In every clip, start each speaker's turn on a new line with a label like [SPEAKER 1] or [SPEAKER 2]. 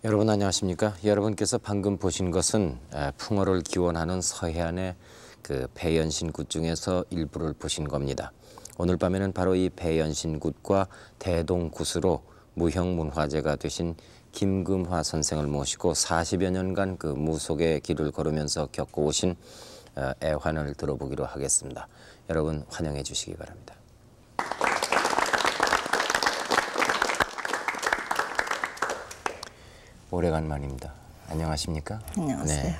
[SPEAKER 1] 여러분 안녕하십니까? 여러분께서 방금 보신 것은 풍어를 기원하는 서해안의 그 배연신굿 중에서 일부를 보신 겁니다. 오늘 밤에는 바로 이 배연신굿과 대동굿으로 무형문화재가 되신 김금화 선생을 모시고 40여 년간 그 무속의 길을 걸으면서 겪어오신 애환을 들어보기로 하겠습니다. 여러분 환영해 주시기 바랍니다. 오래간만입니다. 안녕하십니까?
[SPEAKER 2] 안녕하세요.
[SPEAKER 1] 네.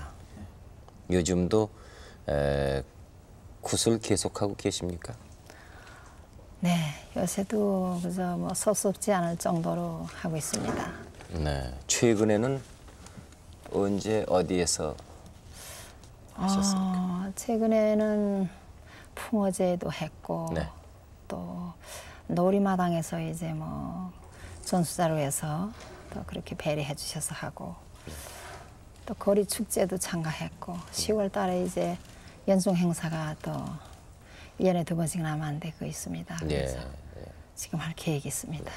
[SPEAKER 1] 요즘도 굿을 계속하고 계십니까?
[SPEAKER 2] 네, 요새도 그저 뭐 섭섭지 않을 정도로 하고 있습니다.
[SPEAKER 1] 네. 최근에는 언제 어디에서 하셨습니까?
[SPEAKER 2] 최근에는 풍어제도 했고
[SPEAKER 1] 네.
[SPEAKER 2] 또 놀이마당에서 이제 뭐 전수자로 해서 또 그렇게 배려해 주셔서 하고 또 거리 축제도 참가했고 10월 달에 이제 연중 행사가 또 1년에 2번씩 남았는데 있습니다. 그래서 지금 할 계획이 있습니다.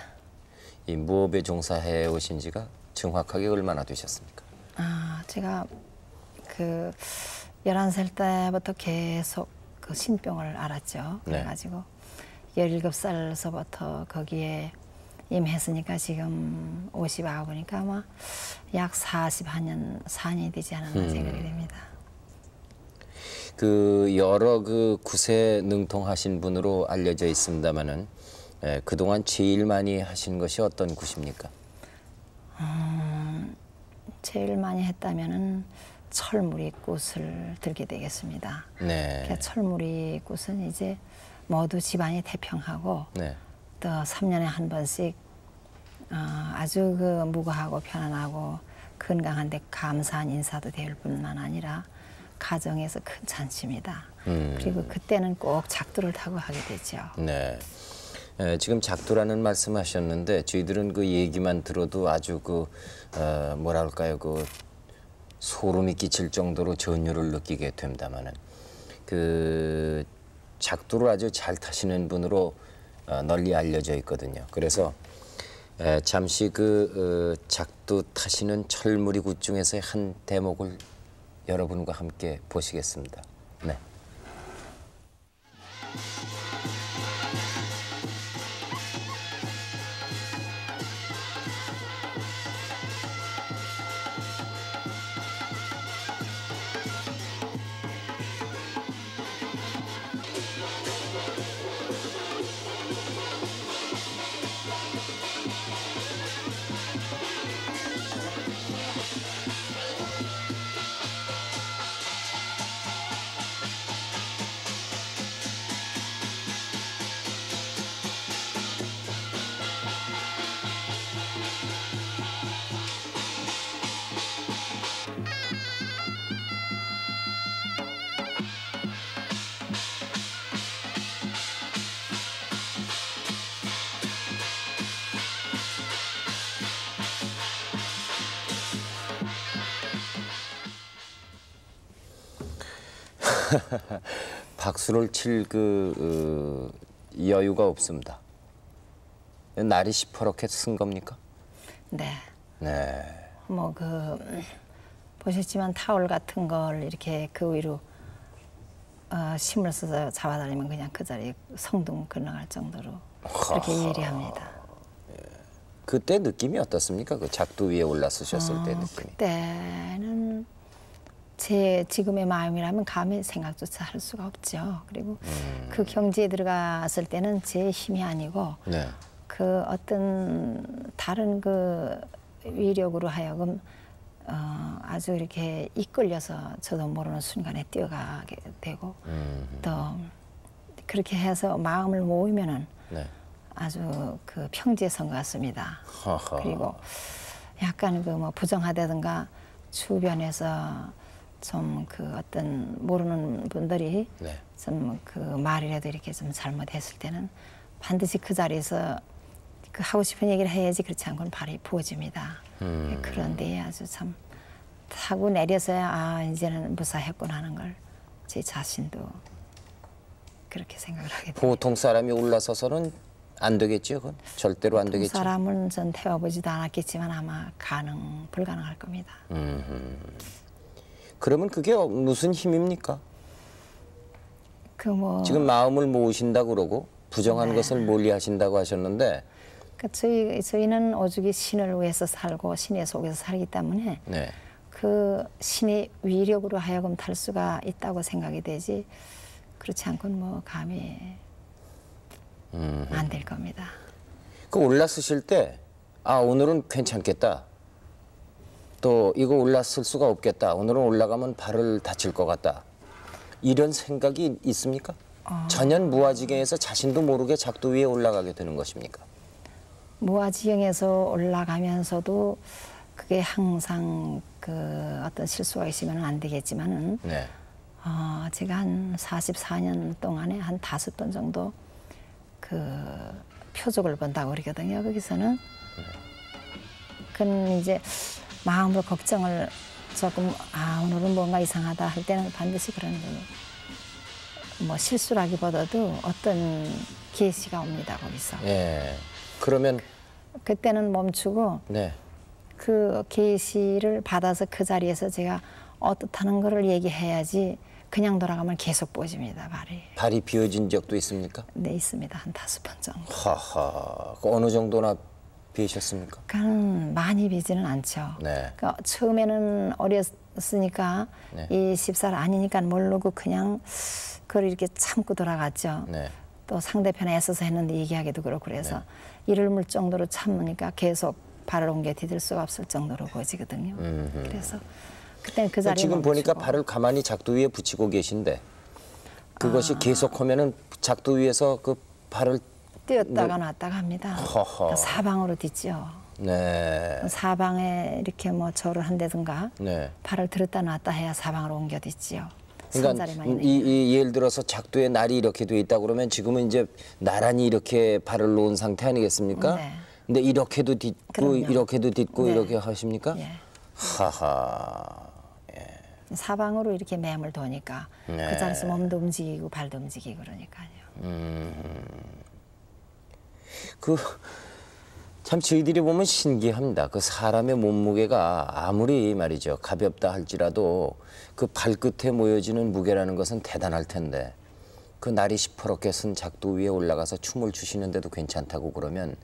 [SPEAKER 1] 이 무업에 종사해 오신 지가 정확하게 얼마나 되셨습니까?
[SPEAKER 2] 제가 그 11살 때부터 계속 그 신병을 앓았죠. 그래가지고 17살서부터 거기에 임했으니까 지금 59이니까 아마 약 4년이 되지 않았나 생각이 됩니다.
[SPEAKER 1] 그 여러 그 굿에 능통하신 분으로 알려져 있습니다만은 그동안 제일 많이 하신 것이 어떤 굿입니까?
[SPEAKER 2] 제일 많이 했다면은 철무리 굿을 들게 되겠습니다.
[SPEAKER 1] 네.
[SPEAKER 2] 철무리 굿은 이제 모두 집안이 태평하고
[SPEAKER 1] 네.
[SPEAKER 2] 또 3년에 한 번씩 아주 그 무거하고 편안하고 건강한데 감사한 인사도 될 뿐만 아니라 가정에서 큰 잔치입니다. 그리고 그때는 꼭 작두를 타고 하게 되죠.
[SPEAKER 1] 네. 지금 작두라는 말씀하셨는데 저희들은 그 얘기만 들어도 아주 그 뭐랄까요 그 소름이 끼칠 정도로 전율을 느끼게 됩니다만은 그 작두를 아주 잘 타시는 분으로 널리 알려져 있거든요. 그래서 잠시 그 작두 타시는 철무리 굿 중에서의 한 대목을 여러분과 함께 보시겠습니다. 네. 박수를 칠 그 여유가 없습니다. 날이 시퍼렇게 쓴 겁니까?
[SPEAKER 2] 네.
[SPEAKER 1] 네.
[SPEAKER 2] 뭐 보셨지만 타올 같은 걸 이렇게 그 위로 힘을 써서 잡아다니면 그냥 그 자리에 성둥 건너갈 정도로 그렇게 예리합니다.
[SPEAKER 1] 그때 느낌이 어떻습니까? 그 작두 위에 올라서셨을 때 느낌이.
[SPEAKER 2] 그때는 제 지금의 마음이라면 감히 생각조차 할 수가 없죠. 그리고 그 경지에 들어갔을 때는 제 힘이 아니고 그 어떤 다른 그 위력으로 하여금 아주 이렇게 이끌려서 저도 모르는 순간에 뛰어가게 되고 또 그렇게 해서 마음을 모으면은 아주 그 평지에 선 것 같습니다. 그리고 약간 그 뭐 부정하다든가 주변에서 좀 그 어떤 모르는 분들이 좀 그 말이라도 이렇게 좀 잘못했을 때는 반드시 그 자리에서 그 하고 싶은 얘기를 해야지 그렇지 않고는 발이 부어집니다. 그런데 아주 참 타고 내려서야 이제는 무사했구나 하는 걸 제 자신도 그렇게 생각을 하게 됩니다.
[SPEAKER 1] 보통 사람이 올라서서는 안 되겠죠, 그건? 절대로 안 되겠죠.
[SPEAKER 2] 사람은 전 태워보지도 않았겠지만 아마 불가능할 겁니다.
[SPEAKER 1] 그러면 그게 무슨 힘입니까?
[SPEAKER 2] 그
[SPEAKER 1] 지금 마음을 모으신다고 그러고 부정한
[SPEAKER 2] 네.
[SPEAKER 1] 것을 멀리하신다고 하셨는데
[SPEAKER 2] 저희는 오죽이 신을 위해서 살고 신의 속에서 살기 때문에
[SPEAKER 1] 네.
[SPEAKER 2] 그 신의 위력으로 하여금 탈 수가 있다고 생각이 되지 그렇지 않고는 감히 안 될 겁니다.
[SPEAKER 1] 그 올라서실 때 오늘은 괜찮겠다. 또 이거 올랐을 수가 없겠다. 오늘은 올라가면 발을 다칠 것 같다. 이런 생각이 있습니까? 전혀 무아지경에서 자신도 모르게 작도 위에 올라가게 되는 것입니까?
[SPEAKER 2] 무아지경에서 올라가면서도 그게 항상 그 어떤 실수가 있으면 안 되겠지만은
[SPEAKER 1] 네.
[SPEAKER 2] 제가 한 44년 동안에 한 5번 정도 그 표적을 본다고 그러거든요. 거기서는 그건 이제 마음으로 걱정을 조금 오늘은 뭔가 이상하다 할 때는 반드시 그런 실수라기보다도 어떤 계시가 옵니다. 거기서.
[SPEAKER 1] 예. 그러면
[SPEAKER 2] 그때는 멈추고
[SPEAKER 1] 네.
[SPEAKER 2] 그 계시를 받아서 그 자리에서 제가 어떻다는 거를 얘기해야지 그냥 돌아가면 계속 뽀집니다.
[SPEAKER 1] 발이 비어진 적도 있습니까?
[SPEAKER 2] 네, 있습니다. 한 5번 정도.
[SPEAKER 1] 하하. 그 어느 정도나 비셨습니까?
[SPEAKER 2] 그러니까 많이 비지는 않죠.
[SPEAKER 1] 네.
[SPEAKER 2] 그러니까 처음에는 어렸으니까
[SPEAKER 1] 네.
[SPEAKER 2] 20살 아니니까 모르고 그냥 그걸 이렇게 참고 돌아갔죠.
[SPEAKER 1] 네.
[SPEAKER 2] 또 상대편에 애써서 했는데 얘기하기도 그렇고 그래서 이를 물 정도로 참으니까 계속 발을 옮겨 디딜 수가 없을 정도로 보이거든요. 그래서 그때는 그 자리에
[SPEAKER 1] 지금
[SPEAKER 2] 멈추고.
[SPEAKER 1] 보니까 발을 가만히 작도 위에 붙이고 계신데 그것이 계속하면은 작도 위에서 그 발을
[SPEAKER 2] 뛰었다가 놨다가 합니다.
[SPEAKER 1] 허허.
[SPEAKER 2] 그러니까 사방으로 뛰죠.
[SPEAKER 1] 네.
[SPEAKER 2] 사방에 이렇게 절을 한다든가
[SPEAKER 1] 네.
[SPEAKER 2] 발을 들었다 놨다 해야 사방으로 옮겨 딛지요.
[SPEAKER 1] 그러니까
[SPEAKER 2] 손자리만 있는
[SPEAKER 1] 이 예를 들어서 작도에 날이 이렇게 돼 있다 그러면 지금은 이제 나란히 이렇게 발을 놓은 상태 아니겠습니까?
[SPEAKER 2] 네.
[SPEAKER 1] 근데 이렇게도 딛고
[SPEAKER 2] 그럼요.
[SPEAKER 1] 이렇게도 딛고
[SPEAKER 2] 네.
[SPEAKER 1] 이렇게 하십니까?
[SPEAKER 2] 예.
[SPEAKER 1] 하하.
[SPEAKER 2] 사방으로 이렇게 매물 도니까
[SPEAKER 1] 네.
[SPEAKER 2] 그 자리에서 몸도 움직이고 발도 움직이고 그러니까요.
[SPEAKER 1] 참 저희들이 보면 신기합니다. 그 사람의 몸무게가 아무리 말이죠 가볍다 할지라도 그 발끝에 모여지는 무게라는 것은 대단할 텐데 그 날이 시퍼렇게 쓴 작도 위에 올라가서 춤을 추시는데도 괜찮다고 그러면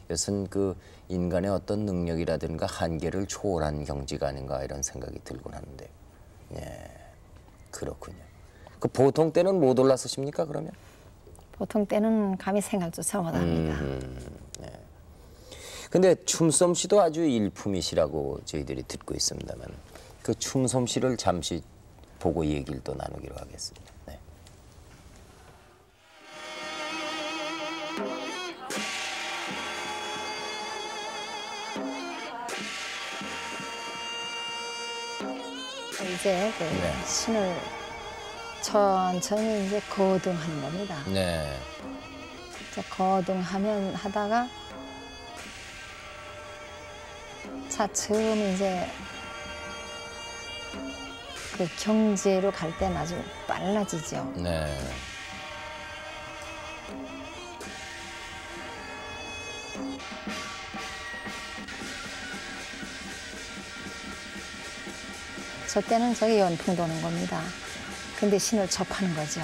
[SPEAKER 1] 이것은 그 인간의 어떤 능력이라든가 한계를 초월한 경지가 아닌가 이런 생각이 들곤 하는데, 예, 그렇군요. 그 보통 때는 못 올라서십니까 그러면?
[SPEAKER 2] 보통 때는 감히 생각조차 못합니다.
[SPEAKER 1] 근데 춤솜씨도 아주 일품이시라고 저희들이 듣고 있습니다만 그 춤솜씨를 잠시 보고 얘기를 또 나누기로 하겠습니다. 네.
[SPEAKER 2] 이제 그 신을 천천히 이제 거둥하는 겁니다.
[SPEAKER 1] 네.
[SPEAKER 2] 이제 거둥하면 하다가 차츰 이제 그 경지로 갈 때는 아주 빨라지죠.
[SPEAKER 1] 네.
[SPEAKER 2] 저 때는 저기 연풍 도는 겁니다. 근데 신을 접하는 거죠.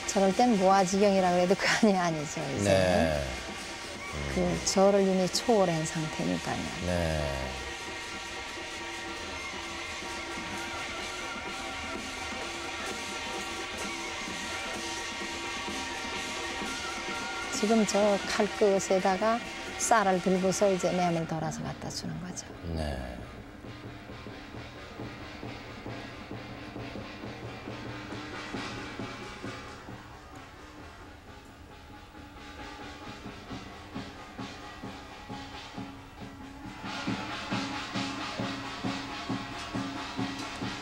[SPEAKER 2] 저럴 땐 무아지경이라고 해도 그게 아니죠. 이제.
[SPEAKER 1] 네.
[SPEAKER 2] 그 저를 이미 초월한 상태니까요.
[SPEAKER 1] 네.
[SPEAKER 2] 지금 저 칼끝에다가 쌀을 들고서 이제 매물 돌아서 갖다 주는 거죠.
[SPEAKER 1] 네.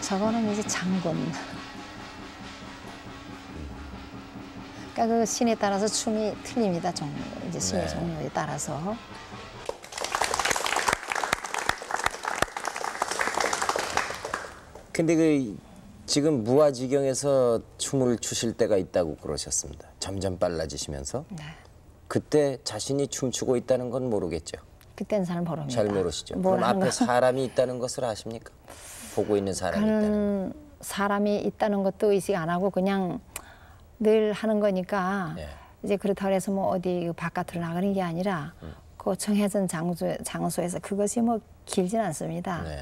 [SPEAKER 2] 저거는 이제 장군. 그러니까 그 신에 따라서 춤이 틀립니다. 이제 신의
[SPEAKER 1] 네.
[SPEAKER 2] 종류에 따라서.
[SPEAKER 1] 근데 그 지금 무아지경에서 춤을 추실 때가 있다고 그러셨습니다. 점점 빨라지시면서.
[SPEAKER 2] 네.
[SPEAKER 1] 그때 자신이 춤추고 있다는 건 모르겠죠.
[SPEAKER 2] 그때는 잘 모릅니다.
[SPEAKER 1] 잘 모르시죠. 그럼 앞에 사람이 있다는 것을 아십니까? 보고 있는 사람이 있다는.
[SPEAKER 2] 사람이 있다는 것도 의식 안 하고 그냥 늘 하는 거니까
[SPEAKER 1] 예.
[SPEAKER 2] 이제 그렇다고 해서 뭐 어디 바깥으로 나가는 게 아니라 그 정해진 장소에서 그것이 뭐 길진 않습니다.
[SPEAKER 1] 네.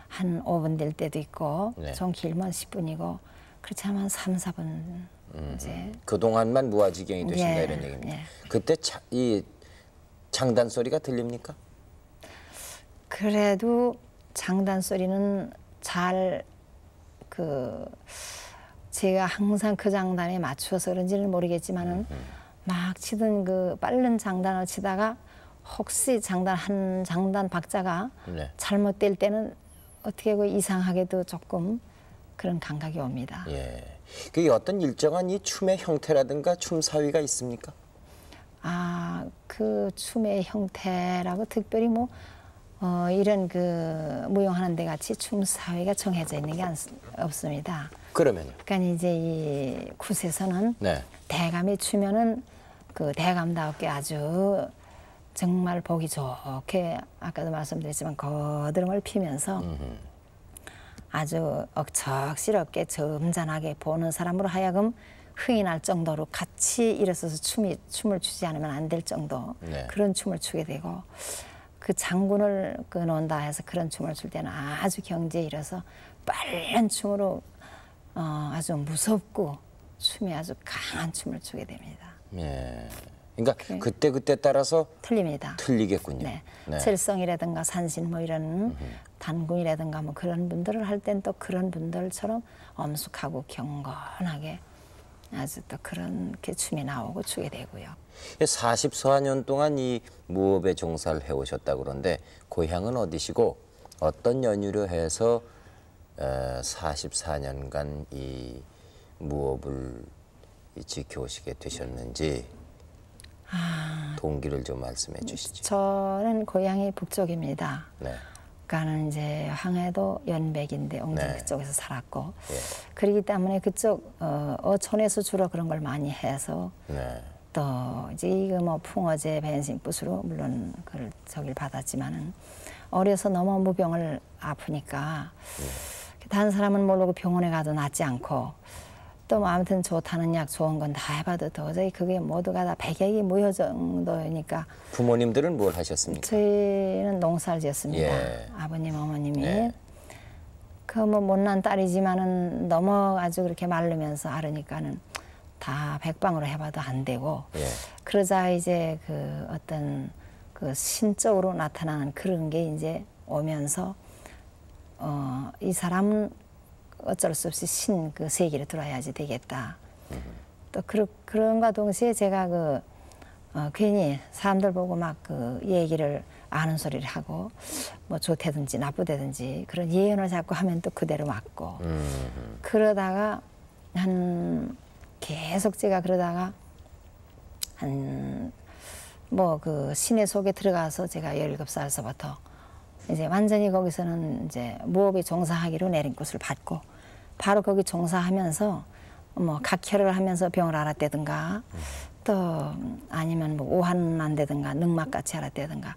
[SPEAKER 2] 한 5분 될 때도 있고
[SPEAKER 1] 네.
[SPEAKER 2] 좀 길면 10분이고 그렇지 않으면 3, 4분 이제
[SPEAKER 1] 그동안만 무아지경이 되신다
[SPEAKER 2] 예,
[SPEAKER 1] 이런 얘기입니다.
[SPEAKER 2] 예.
[SPEAKER 1] 그때 이 장단 소리가 들립니까?
[SPEAKER 2] 그래도 장단 소리는 잘 제가 항상 그 장단에 맞춰서 그런지는 모르겠지만은 막 치던 그 빠른 장단을 치다가 혹시 한 장단 박자가
[SPEAKER 1] 네.
[SPEAKER 2] 잘못될 때는 어떻게 그 이상하게도 조금 그런 감각이 옵니다.
[SPEAKER 1] 예. 그게 어떤 일정한 이 춤의 형태라든가 춤 사위가 있습니까?
[SPEAKER 2] 그 춤의 형태라고 특별히 뭐 이런 그 무용하는 데 같이 춤 사위가 정해져 있는 게 없습니다.
[SPEAKER 1] 그러면요.
[SPEAKER 2] 그러니까 이제 이 굿에서는
[SPEAKER 1] 네.
[SPEAKER 2] 대감이 추면은 그 대감다웠게 아주 정말 보기 좋게 아까도 말씀드렸지만 거드름을 피면서 아주 억척스럽게 점잖하게 보는 사람으로 하여금 흥이 날 정도로 같이 일어서서 춤을 추지 않으면 안 될 정도
[SPEAKER 1] 네.
[SPEAKER 2] 그런 춤을 추게 되고 그 장군을 놓는다 해서 그런 춤을 출 때는 아주 경지에 일어서 빠른 춤으로 아주 무섭고 춤이 아주 강한 춤을 추게 됩니다.
[SPEAKER 1] 예. 그러니까 그때 따라서
[SPEAKER 2] 틀립니다.
[SPEAKER 1] 틀리겠군요.
[SPEAKER 2] 네.
[SPEAKER 1] 네.
[SPEAKER 2] 칠성이라든가 산신 뭐 이런 단군이라든가 뭐 그런 분들을 할 땐 또 그런 분들처럼 엄숙하고 경건하게 아주 또 그렇게 춤이 나오고 추게 되고요.
[SPEAKER 1] 44년 동안 이 무업에 종사를 해오셨다고 그러는데 고향은 어디시고 어떤 연유로 해서 44년간 이 무업을 지켜오시게 되셨는지 동기를 좀 말씀해 주시죠.
[SPEAKER 2] 저는 고향이 북쪽입니다.
[SPEAKER 1] 네.
[SPEAKER 2] 그러니까는 이제 항해도 연백인데 옹진
[SPEAKER 1] 네.
[SPEAKER 2] 그쪽에서 살았고
[SPEAKER 1] 예.
[SPEAKER 2] 그러기 때문에 그쪽 어촌에서 주로 그런 걸 많이 해서
[SPEAKER 1] 네.
[SPEAKER 2] 또 이제 이거 뭐 풍어제 벤신붓으로 물론 그걸 저길 받았지만은 어려서 너무 무병을 아프니까 다른 사람은 모르고 병원에 가도 낫지 않고 또 뭐 아무튼 좋다는 약 좋은 건 다 해봐도 도저히 그게 모두가 다 백약이 무효 정도니까
[SPEAKER 1] 부모님들은 뭘 하셨습니까?
[SPEAKER 2] 저희는 농사를 지었습니다.
[SPEAKER 1] 예.
[SPEAKER 2] 아버님 어머님이
[SPEAKER 1] 네.
[SPEAKER 2] 그 뭐 못난 딸이지만은 너무 아주 그렇게 마르면서 앓으니까는 다 백방으로 해봐도 안 되고
[SPEAKER 1] 예.
[SPEAKER 2] 그러자 이제 그 어떤 그 신적으로 나타나는 그런 게 이제 오면서 이 사람은 어쩔 수 없이 신 그 세계로 들어야지 되겠다. 또 그런과 동시에 제가 괜히 사람들 보고 막 그 얘기를 아는 소리를 하고 뭐 좋다든지 나쁘다든지 그런 예언을 자꾸 하면 또 그대로 맞고 그러다가 계속 제가 그러다가 뭐 그 신의 속에 들어가서 제가 17살서부터 이제 완전히 거기서는 이제 무업에 종사하기로 내린 곳을 받고 바로 거기 종사하면서 뭐 각혈을 하면서 병을 앓았다든가 또 아니면 뭐 오한 난다든가 늑막같이 앓았다든가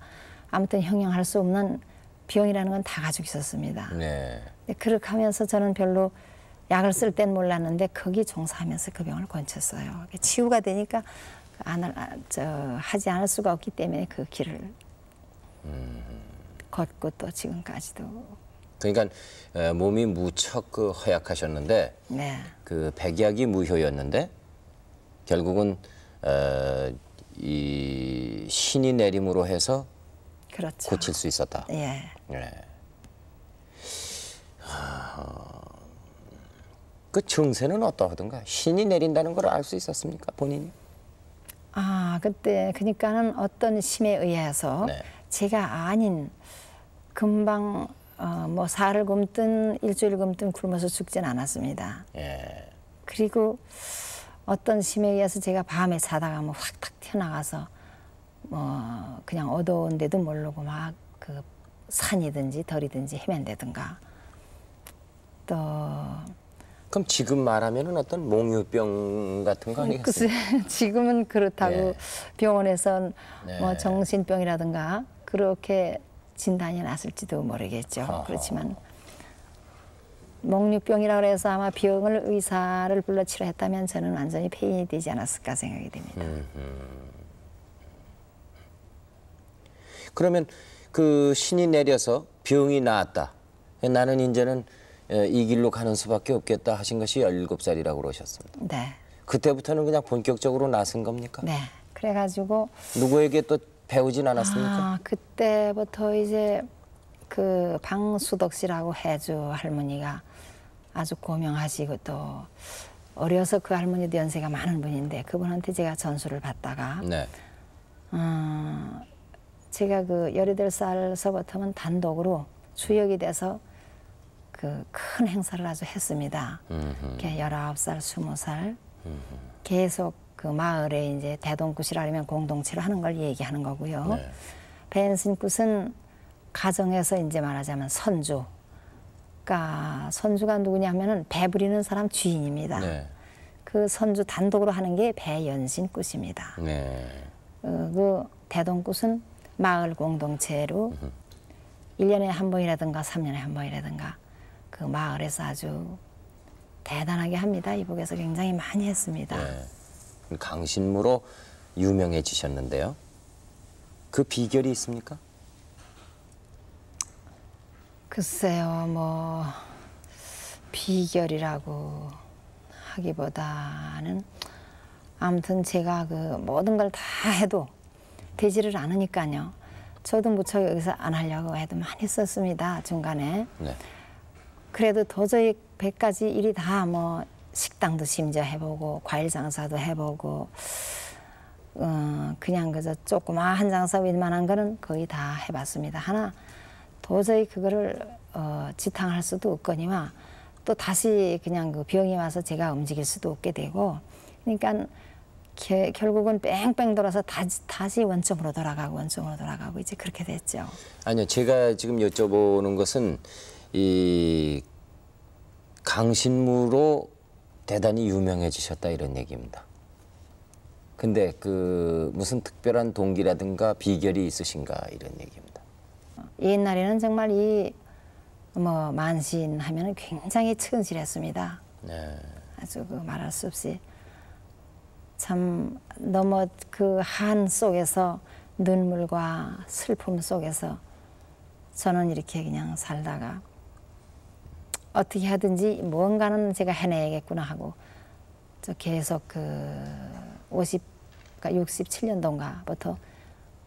[SPEAKER 2] 아무튼 형용할 수 없는 병이라는 건 다 가지고 있었습니다.
[SPEAKER 1] 네.
[SPEAKER 2] 그렇게 하면서 저는 별로 약을 쓸 땐 몰랐는데 거기 종사하면서 그 병을 고쳤어요. 치유가 되니까 하지 않을 수가 없기 때문에 그 길을 걷고 또 지금까지도.
[SPEAKER 1] 그러니까 몸이 무척 허약하셨는데
[SPEAKER 2] 네.
[SPEAKER 1] 그 백약이 무효였는데 결국은 이 신이 내림으로 해서
[SPEAKER 2] 그렇죠.
[SPEAKER 1] 고칠 수 있었다.
[SPEAKER 2] 예.
[SPEAKER 1] 네. 그 증세는 어떠하던가? 신이 내린다는 걸 알 수 있었습니까, 본인이?
[SPEAKER 2] 그때 그러니까는 어떤 심에 의해서
[SPEAKER 1] 네.
[SPEAKER 2] 제가 아닌 금방 뭐 사흘 굶든 일주일 굶든 굶어서 죽진 않았습니다.
[SPEAKER 1] 예.
[SPEAKER 2] 그리고 어떤 심에 의해서 제가 밤에 자다가 뭐 확 탁 튀어나가서 뭐 그냥 어두운데도 모르고 막 그 산이든지 덜이든지 헤맨다든가 또
[SPEAKER 1] 그럼 지금 말하면은 어떤 몽유병 같은 거 아니겠어요?
[SPEAKER 2] 글쎄, 지금은 그렇다고
[SPEAKER 1] 네.
[SPEAKER 2] 병원에선
[SPEAKER 1] 네.
[SPEAKER 2] 뭐 정신병이라든가 그렇게 진단이 났을지도 모르겠죠.
[SPEAKER 1] 아하.
[SPEAKER 2] 그렇지만 몽유병이라 그래서 아마 병을 의사를 불러 치료했다면 저는 완전히 폐인이 되지 않았을까 생각이 됩니다.
[SPEAKER 1] 그러면 그 신이 내려서 병이 나았다. 나는 이제는 이 길로 가는 수밖에 없겠다 하신 것이 17살이라고 그러셨습니다.
[SPEAKER 2] 네,
[SPEAKER 1] 그때부터는 그냥 본격적으로 나선 겁니까?
[SPEAKER 2] 네. 그래가지고
[SPEAKER 1] 누구에게 또 배우진 않았습니까?
[SPEAKER 2] 그때부터 이제 그 방수덕 씨라고 해주 할머니가 아주 고명하시고 또 어려서 그 할머니도 연세가 많은 분인데 그분한테 제가 전수를 받다가
[SPEAKER 1] 네.
[SPEAKER 2] 제가 그 18살서부터는 단독으로 주역이 돼서 그 큰 행사를 아주 했습니다. 이렇게 19살, 20살 계속 그 마을에 이제 대동굿이라면 공동체로 하는 걸 얘기하는 거고요.
[SPEAKER 1] 네.
[SPEAKER 2] 벤신굿은 가정에서 이제 말하자면 선주. 그러니까 선주가 누구냐 하면은 배 부리는 사람 주인입니다.
[SPEAKER 1] 네.
[SPEAKER 2] 그 선주 단독으로 하는 게 배연신굿입니다.
[SPEAKER 1] 네.
[SPEAKER 2] 그 대동굿은 마을 공동체로 1년에 한 번이라든가 3년에 한 번이라든가 그 마을에서 아주 대단하게 합니다. 이북에서 굉장히 많이 했습니다.
[SPEAKER 1] 네. 강신무로 유명해지셨는데요. 그 비결이 있습니까?
[SPEAKER 2] 글쎄요, 뭐 비결이라고 하기보다는 아무튼 제가 그 모든 걸 다 해도 되지를 않으니까요. 저도 무척 여기서 안 하려고 해도 많이 썼습니다. 중간에.
[SPEAKER 1] 네.
[SPEAKER 2] 그래도 도저히 100가지 일이 다 뭐 식당도 심지어 해보고 과일 장사도 해보고 그냥 그저 조그마한 장사 웬만한 거는 거의 다 해봤습니다. 하나 도저히 그거를 지탕할 수도 없거니와 또 다시 그냥 그 병이 와서 제가 움직일 수도 없게 되고 그러니까 결국은 뺑뺑 돌아서 다시 원점으로 돌아가고 이제 그렇게 됐죠.
[SPEAKER 1] 아니요, 제가 지금 여쭤보는 것은 이 강신무로 대단히 유명해지셨다 이런 얘기입니다. 근데 그 무슨 특별한 동기라든가 비결이 있으신가 이런 얘기입니다.
[SPEAKER 2] 옛날에는 정말 이 뭐 만신 하면은 굉장히 천실했습니다.
[SPEAKER 1] 네.
[SPEAKER 2] 아주 그 말할 수 없이 참 너무 그 한 속에서 눈물과 슬픔 속에서 저는 이렇게 그냥 살다가 어떻게 하든지 뭔가는 제가 해내야겠구나 하고 저 계속 그 67년도인가부터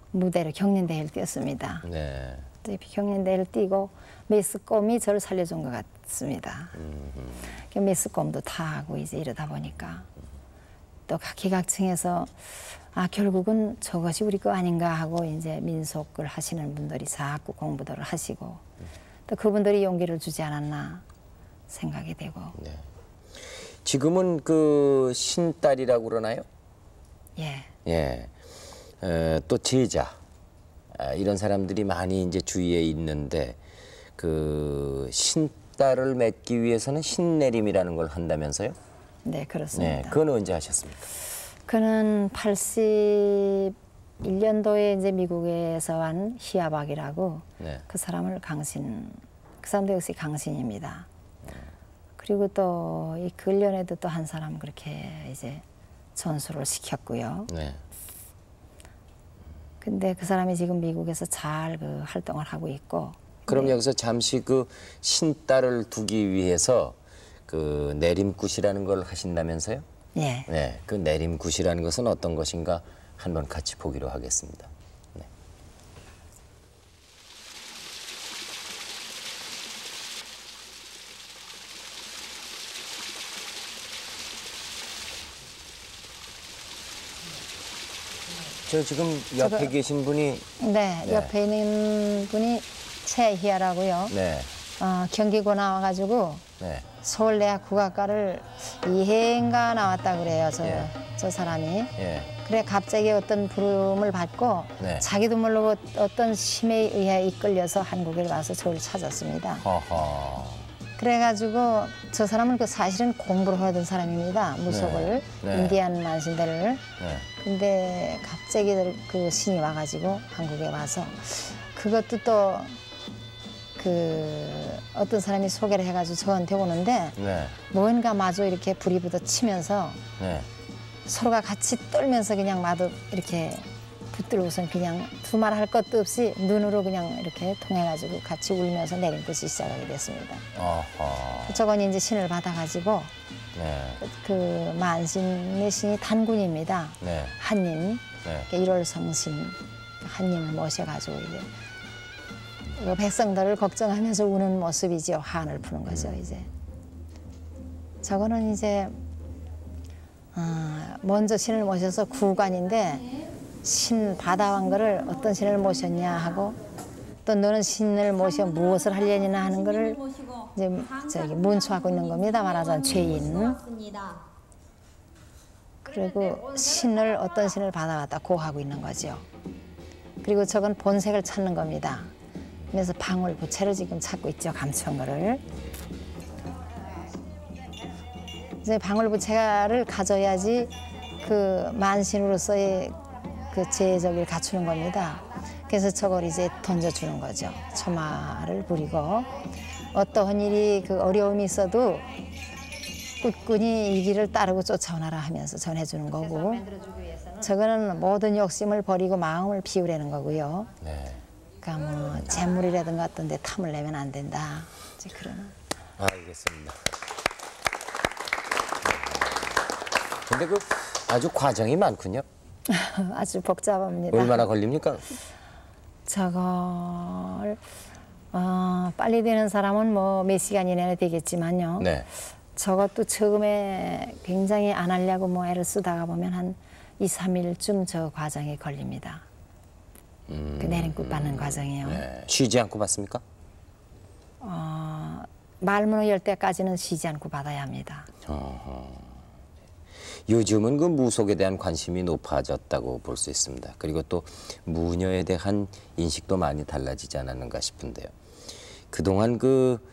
[SPEAKER 2] 무대를 경연대회를 뛰었습니다.
[SPEAKER 1] 네.
[SPEAKER 2] 경연대회를 뛰고 메스kom이 저를 살려준 것 같습니다. 메스kom도 타고 이제 이러다 보니까 또 각기각층에서 결국은 저것이 우리 거 아닌가 하고 이제 민속을 하시는 분들이 자꾸 공부들을 하시고 또 그분들이 용기를 주지 않았나 생각이 되고.
[SPEAKER 1] 네. 지금은 그 신딸이라고 그러나요?
[SPEAKER 2] 예.
[SPEAKER 1] 예. 또 제자 이런 사람들이 많이 이제 주위에 있는데 그 신딸을 맺기 위해서는 신내림이라는 걸 한다면서요?
[SPEAKER 2] 네, 그렇습니다.
[SPEAKER 1] 네. 그건 언제 하셨습니까?
[SPEAKER 2] 그는 81년도에 이제 미국에서 온 히아박이라고
[SPEAKER 1] 네.
[SPEAKER 2] 그 사람을 그 사람도 역시 강신입니다. 그리고 또 이 근련에도 또 한 사람 그렇게 이제 전수를 시켰고요.
[SPEAKER 1] 네.
[SPEAKER 2] 근데 그 사람이 지금 미국에서 잘 그 활동을 하고 있고.
[SPEAKER 1] 그럼 여기서 잠시 그 신딸을 두기 위해서 그 내림굿이라는 걸 하신다면서요?
[SPEAKER 2] 예.
[SPEAKER 1] 네. 그 내림굿이라는 것은 어떤 것인가 한번 같이 보기로 하겠습니다. 네. 저 지금 옆에 계신 분이
[SPEAKER 2] 네,
[SPEAKER 1] 네.
[SPEAKER 2] 옆에 있는 분이 최희아라고요.
[SPEAKER 1] 네.
[SPEAKER 2] 경기고 나와가지고
[SPEAKER 1] 네.
[SPEAKER 2] 서울대학 국악과를 2회인가 나왔다 그래요.
[SPEAKER 1] 예.
[SPEAKER 2] 저 사람이.
[SPEAKER 1] 예.
[SPEAKER 2] 그래 갑자기 어떤 부름을 받고
[SPEAKER 1] 네.
[SPEAKER 2] 자기도 모르고 어떤 힘에 의해 이끌려서 한국에 와서 저를 찾았습니다.
[SPEAKER 1] 허허.
[SPEAKER 2] 그래가지고 저 사람은 그 사실은 공부를 하던 사람입니다. 무속을, 인디안 만신대를. 근데 갑자기 그 신이 와가지고 한국에 와서 그것도 또 그 어떤 사람이 소개를 해가지고 저한테 오는데 뭔가 마저 이렇게 불이 부딪히면서 서로가 같이 떨면서 그냥 마도 이렇게 붙들고선 그냥 두말 할 것도 없이 눈으로 그냥 이렇게 통해가지고 같이 울면서 내림굿이 시작하게 됐습니다. 저건 이제 신을 받아가지고 그 만신의 신이 단군입니다. 한님, 일월성신 한님을 모셔가지고 이제 그 백성들을 걱정하면서 우는 모습이지요. 한을 푸는 거죠. 이제 저거는 이제 먼저 신을 모셔서 구관인데 신 바다왕 거를 어떤 신을 모셨냐 하고 또 너는 신을 모셔 무엇을 하려니나 하는 거를 이제 저기 문초하고 있는 겁니다. 말하자면 죄인. 그리고 신을 어떤 신을 받아왔다 고하고 있는 거죠. 그리고 저건 본색을 찾는 겁니다. 그래서 방울부채를 지금 찾고 있죠. 감춘 거를. 이제 방울부채를 가져야지 그 만신으로서의 그 제적을 갖추는 겁니다. 그래서 저걸 이제 던져주는 거죠. 처마를 부리고 어떠한 일이 그 어려움이 있어도 꿋꿋이 이 길을 따르고 쫓아오너라 하면서 전해주는 거고 저거는 모든 욕심을 버리고 마음을 비우려는 거고요. 그러니까 뭐 재물이라든가 어떤 데 탐을 내면 안 된다. 이제 그런.
[SPEAKER 1] 알겠습니다. 근데 그 아주 과정이 많군요.
[SPEAKER 2] 아주 복잡합니다.
[SPEAKER 1] 얼마나 걸립니까?
[SPEAKER 2] 저걸 빨리 되는 사람은 뭐 몇 시간 이내에 되겠지만요. 저것도 처음에 굉장히 안 하려고 뭐 애를 쓰다가 보면 한 2, 3일쯤 저 과정이 걸립니다. 그 내림굿 받는 과정이요.
[SPEAKER 1] 쉬지 않고 받습니까?
[SPEAKER 2] 말문을 열 때까지는 쉬지 않고 받아야 합니다.
[SPEAKER 1] 요즘은 그 무속에 대한 관심이 높아졌다고 볼 수 있습니다. 그리고 또 무녀에 대한 인식도 많이 달라지지 않았는가 싶은데요. 그동안 그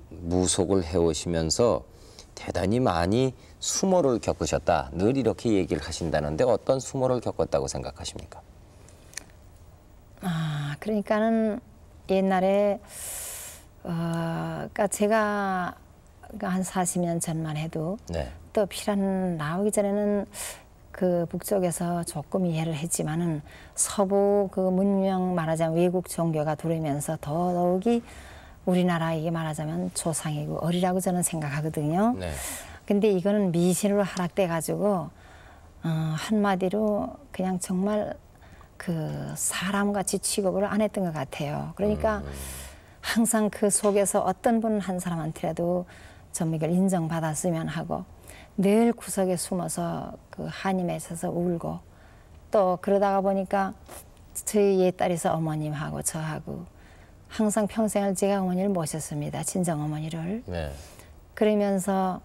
[SPEAKER 1] 무속을 해오시면서 대단히 많이 수모를 겪으셨다. 늘 이렇게 얘기를 하신다는데 어떤 수모를 겪었다고 생각하십니까?
[SPEAKER 2] 그러니까는 옛날에 그러니까 제가 한 40년 전만 해도 또 피란 나오기 전에는 그 북쪽에서 조금 이해를 했지만은 서부 그 문명 말하자면 외국 종교가 들어오면서 더더욱이 우리나라 이게 말하자면 조상이고 어리라고 저는 생각하거든요. 근데 이거는 미신으로 하락돼 가지고 한마디로 그냥 정말 그 사람같이 취급을 안 했던 것 같아요. 그러니까 항상 그 속에서 어떤 분 한 사람한테라도 좀 이걸 인정받았으면 하고 늘 구석에 숨어서 그 한임에 있어서 울고 또 그러다가 보니까 저희 옛딸이서 어머님하고 저하고 항상 평생을 제가 어머니를 모셨습니다. 친정 어머니를. 그러면서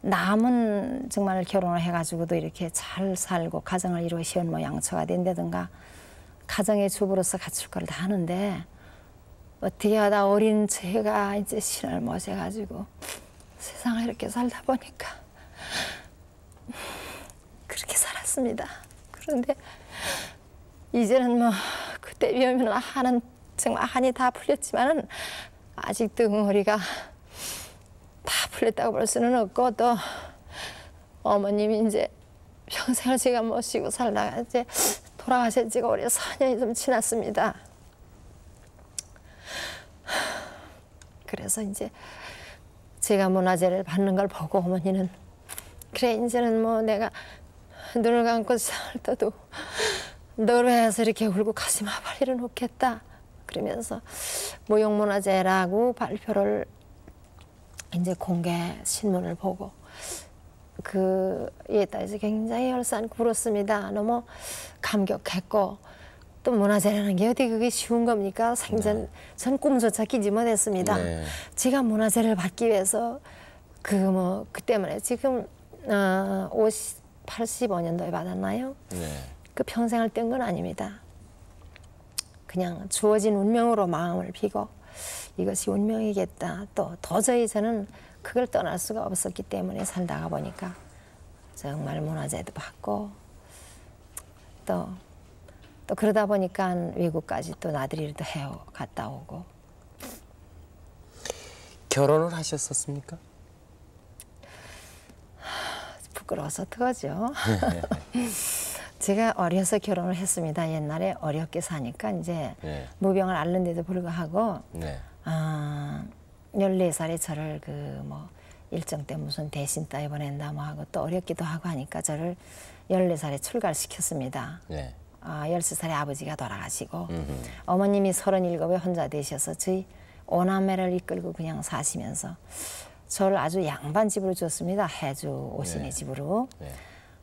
[SPEAKER 2] 남은 정말 결혼을 해가지고도 이렇게 잘 살고 가정을 이루어 시원모 양처가 된다든가 가정의 주부로서 갖출 걸 다 하는데 어떻게 하다 어린 제가 이제 신을 모셔가지고 세상을 이렇게 살다 보니까 그렇게 살았습니다. 그런데 이제는 뭐 그때 비하면 한은 정말 한이 다 풀렸지만은 아직도 응어리가 다 풀렸다고 볼 수는 없고 또 어머님이 이제 평생을 제가 모시고 살다가 이제 돌아가신 지가 올해 4년이 좀 지났습니다. 그래서 이제 제가 문화재를 받는 걸 보고 어머니는 그래 이제는 뭐 내가 눈을 감고 세상을 떠도 너로 해서 이렇게 울고 가슴 아플 일은 없겠다. 그러면서 무용문화재라고 발표를 이제 공개 신문을 보고 그 옛날에서 굉장히 열산고 울었습니다. 너무 감격했고 또 문화재라는 게 어디 그게 쉬운 겁니까? 생전 전 꿈조차 끼지 못했습니다. 제가 문화재를 받기 위해서 그 뭐 그 때문에 지금 85년도에 받았나요? 그 평생을 뗀 건 아닙니다. 그냥 주어진 운명으로 마음을 비고 이것이 운명이겠다. 또 도저히 저는 그걸 떠날 수가 없었기 때문에 살다가 보니까 정말 문화재도 받고 또 그러다 보니까 외국까지 또 나들이도 해 갔다 오고.
[SPEAKER 1] 결혼을 하셨었습니까?
[SPEAKER 2] 부끄러워서 어떡하죠. 제가 어려서 결혼을 했습니다. 옛날에 어렵게 사니까 이제
[SPEAKER 1] 네.
[SPEAKER 2] 무병을 앓는데도 불구하고
[SPEAKER 1] 네.
[SPEAKER 2] 14살에 저를 그 뭐 일정 때 무슨 대신 따위 보낸다 뭐 하고 또 어렵기도 하고 하니까 저를 14살에 출가시켰습니다.
[SPEAKER 1] 네.
[SPEAKER 2] 13살에 아버지가 돌아가시고 어머님이 37에 혼자 되셔서 저희 오남매를 이끌고 그냥 사시면서 저를 아주 양반 집으로 줬습니다. 해주 오신의
[SPEAKER 1] 네.
[SPEAKER 2] 집으로.
[SPEAKER 1] 네.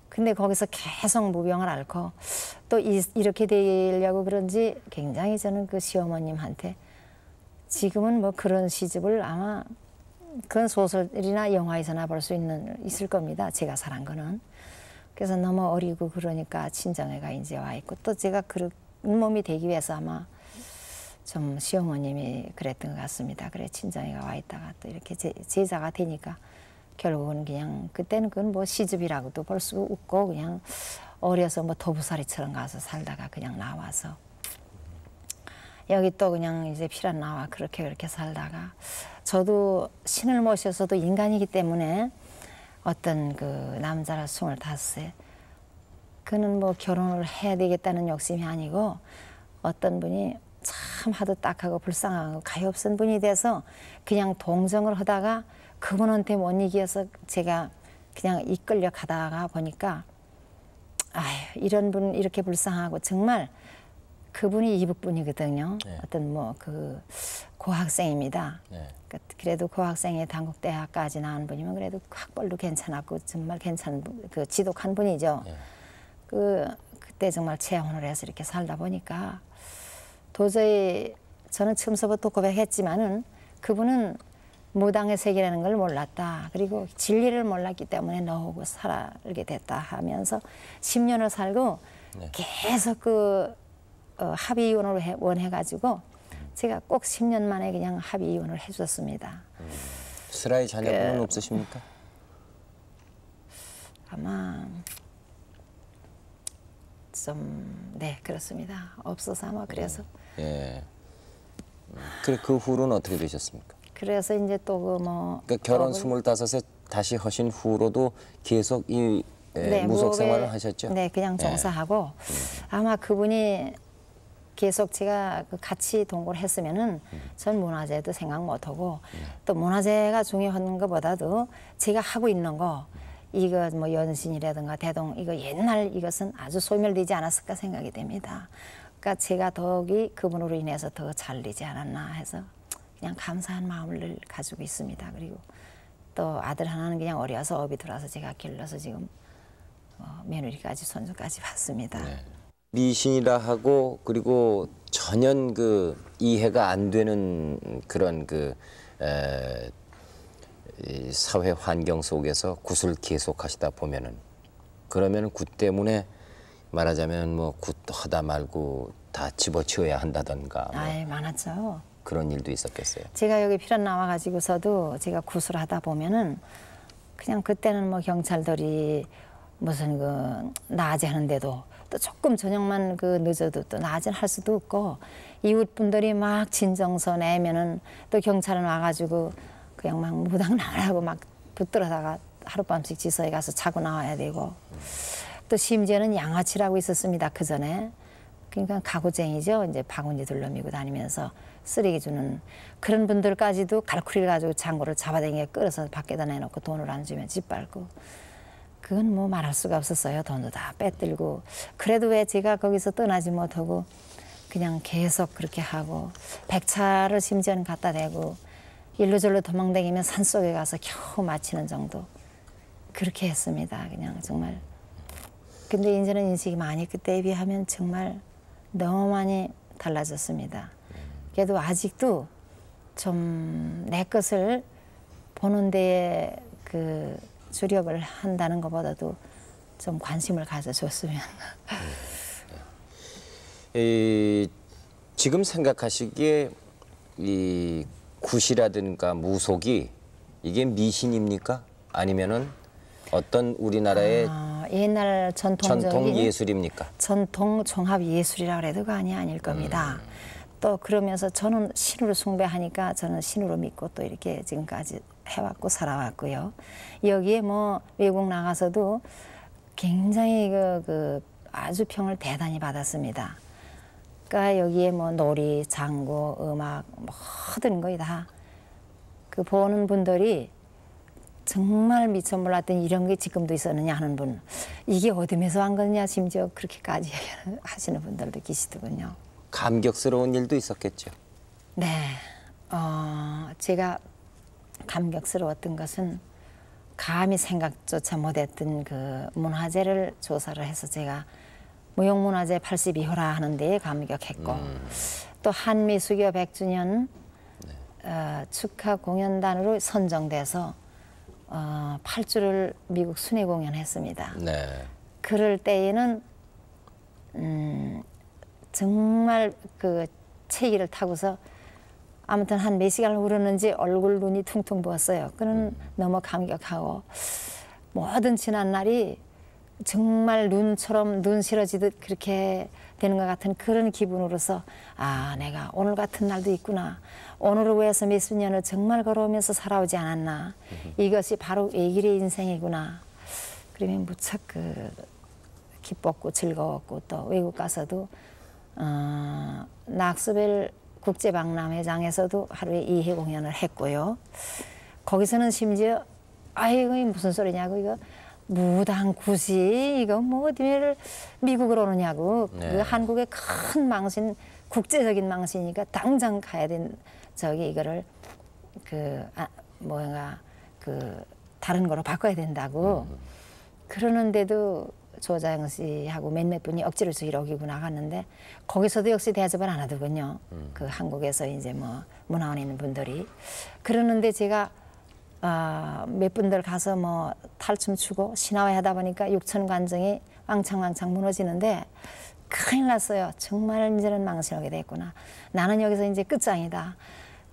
[SPEAKER 2] 근데 거기서 계속 무병을 앓고 또 이렇게 되려고 그런지 굉장히 저는 그 시어머님한테 지금은 뭐 그런 시집을 아마 그런 소설이나 영화에서나 볼 수 있을 겁니다. 제가 살한 거는. 그래서 너무 어리고 그러니까 친정애가 이제 와 있고 또 제가 그런 몸이 되기 위해서 아마 좀 시어머님이 그랬던 것 같습니다. 그래 친정애가 와 있다가 또 이렇게 제자가 되니까 결국은 그냥 그때는 그건 뭐 시집이라고도 볼 수 없고 그냥 어려서 뭐 도부살이처럼 가서 살다가 그냥 나와서 여기 또 그냥 이제 피란 나와 그렇게 살다가 저도 신을 모셔서도 인간이기 때문에 어떤 그 남자를 25세 그는 뭐 결혼을 해야 되겠다는 욕심이 아니고 어떤 분이 참 하도 딱하고 불쌍하고 가엾은 분이 돼서 그냥 동정을 하다가 그분한테 못 이겨서 제가 그냥 이끌려 가다가 보니까 아유 이런 분 이렇게 불쌍하고 정말 그분이 이북분이거든요.
[SPEAKER 1] 네.
[SPEAKER 2] 어떤 뭐 그 고학생입니다.
[SPEAKER 1] 네.
[SPEAKER 2] 그래도 고학생이 단국대학까지 나온 분이면 그래도 학벌도 괜찮았고 정말 괜찮은 그 지독한 분이죠.
[SPEAKER 1] 네.
[SPEAKER 2] 그때 정말 채혼을 해서 이렇게 살다 보니까 도저히 저는 처음서부터 고백했지만은 그분은 무당의 세계라는 걸 몰랐다. 그리고 진리를 몰랐기 때문에 너하고 살게 됐다 하면서 10년을 살고
[SPEAKER 1] 네.
[SPEAKER 2] 계속 합의 이혼을 원해가지고 제가 꼭 10년 만에 그냥 합의 이혼을 해줬습니다.
[SPEAKER 1] 슬아이 자녀분은 없으십니까?
[SPEAKER 2] 아마 좀 네 그렇습니다. 없어서 아마 그래서
[SPEAKER 1] 예. 그래 그 후로는 어떻게 되셨습니까?
[SPEAKER 2] 그래서 이제 또 그 뭐
[SPEAKER 1] 그러니까 결혼 25에 다시 하신 후로도 계속 이 무속 생활을 하셨죠?
[SPEAKER 2] 네, 그냥 종사하고 아마 그분이 계속 제가 같이 동거를 했으면은 전 문화재도 생각 못하고 또 문화재가 중요한 것보다도 제가 하고 있는 거 이거 뭐 연신이라든가 대동 이거 옛날 이것은 아주 소멸되지 않았을까 생각이 됩니다. 그러니까 제가 더욱이 그분으로 인해서 더 잘 되지 않았나 해서 그냥 감사한 마음을 가지고 있습니다. 그리고 또 아들 하나는 그냥 어려서 업이 들어와서 제가 길러서 지금 며느리까지 손주까지 봤습니다.
[SPEAKER 1] 네. 미신이라 하고 그리고 전혀 그 이해가 안 되는 그런 이 사회 환경 속에서 굿을 계속하시다 보면은 그러면은 굿 때문에 말하자면 뭐 굿 하다 말고 다 집어치워야 한다던가 뭐
[SPEAKER 2] 아이 많았죠.
[SPEAKER 1] 그런 일도 있었겠어요.
[SPEAKER 2] 제가 여기 피란 나와가지고서도 제가 굿을 하다 보면은 그냥 그때는 뭐 경찰들이 무슨 그 낮에 하는데도 또 조금 저녁만 그 늦어도 또 낮에 할 수도 없고 이웃 분들이 막 진정서 내면은 또 경찰은 와가지고 그냥 막 무당 나가라고 막 붙들어다가 하룻밤씩 지서에 가서 자고 나와야 되고 또 심지어는 양아치라고 있었습니다. 그 전에 그러니까 가구쟁이죠. 이제 바구니 둘러미고 다니면서 쓰레기 주는 그런 분들까지도 갈쿠리를 가지고 장고를 잡아당겨 끌어서 밖에다 내놓고 돈을 안 주면 짓밟고 그건 뭐 말할 수가 없었어요. 돈도 다 빼들고 그래도 왜 제가 거기서 떠나지 못하고 그냥 계속 그렇게 하고 백차를 심지어는 갖다 대고 일로절로 도망다니면 산속에 가서 겨우 마치는 정도 그렇게 했습니다. 그냥 정말. 근데 이제는 인식이 많이 그때에 비하면 정말 너무 많이 달라졌습니다. 그래도 아직도 좀 내 것을 보는 데에 그 주력을 한다는 것보다도 좀 관심을 가져줬으면.
[SPEAKER 1] 지금 생각하시기에 이 굿이라든가 무속이 이게 미신입니까? 아니면은 어떤 우리나라의
[SPEAKER 2] 옛날 전통적인
[SPEAKER 1] 전통 예술입니까?
[SPEAKER 2] 전통 종합 예술이라 그래도 아닐 겁니다. 또 그러면서 저는 신으로 숭배하니까 저는 신으로 믿고 또 이렇게 지금까지 해왔고 살아왔고요. 여기에 뭐 외국 나가서도 굉장히 그 아주 평을 대단히 받았습니다. 그러니까 여기에 뭐 놀이, 장구, 음악 모든 거이 다 그 보는 분들이 정말 미처 몰랐던 이런 게 지금도 있었느냐 하는 분, 이게 어디에서 한 거냐 심지어 그렇게까지 하시는 분들도 계시더군요.
[SPEAKER 1] 감격스러운 일도 있었겠죠.
[SPEAKER 2] 네, 제가 감격스러웠던 것은 감히 생각조차 못했던 그 문화재를 조사를 해서 제가 무형문화재 82호라 하는 데에 감격했고 또 한미수교 100주년 축하 공연단으로 선정돼서 8주를 미국 순회 공연했습니다.
[SPEAKER 1] 네.
[SPEAKER 2] 그럴 때에는 정말 그 체기를 타고서 아무튼 한 몇 시간을 울었는지 얼굴 눈이 퉁퉁 부었어요. 그는 너무 감격하고 모든 지난 날이 정말 눈처럼 눈 실어지듯 그렇게 되는 것 같은 그런 기분으로서 아, 내가 오늘 같은 날도 있구나. 오늘을 위해서 몇십 년을 정말 걸어오면서 살아오지 않았나. 이것이 바로 외길의 인생이구나. 그러면 무척 기뻤고 즐거웠고 또 외국 가서도 낙스벨 국제박람회장에서도 하루에 2회 공연을 했고요. 거기서는 심지어 아이고 무슨 소리냐고 이거 무당 굿이 이거 뭐 어디를 미국으로 오느냐고.
[SPEAKER 1] 네.
[SPEAKER 2] 그 한국의 큰 망신 국제적인 망신이니까 당장 가야 된 저기 이거를 다른 거로 바꿔야 된다고. 그러는데도 조자영 씨하고 몇몇 분이 억지로 저기로 오기고 나갔는데 거기서도 역시 대접을 안 하더군요. 그 한국에서 이제 뭐 문화원에 있는 분들이. 그러는데 제가 몇 분들 가서 뭐 탈춤 추고 신화회 하다 보니까 육천 관정이 왕창왕창 무너지는데 큰일 났어요. 정말 이제는 망신하게 됐구나. 나는 여기서 이제 끝장이다.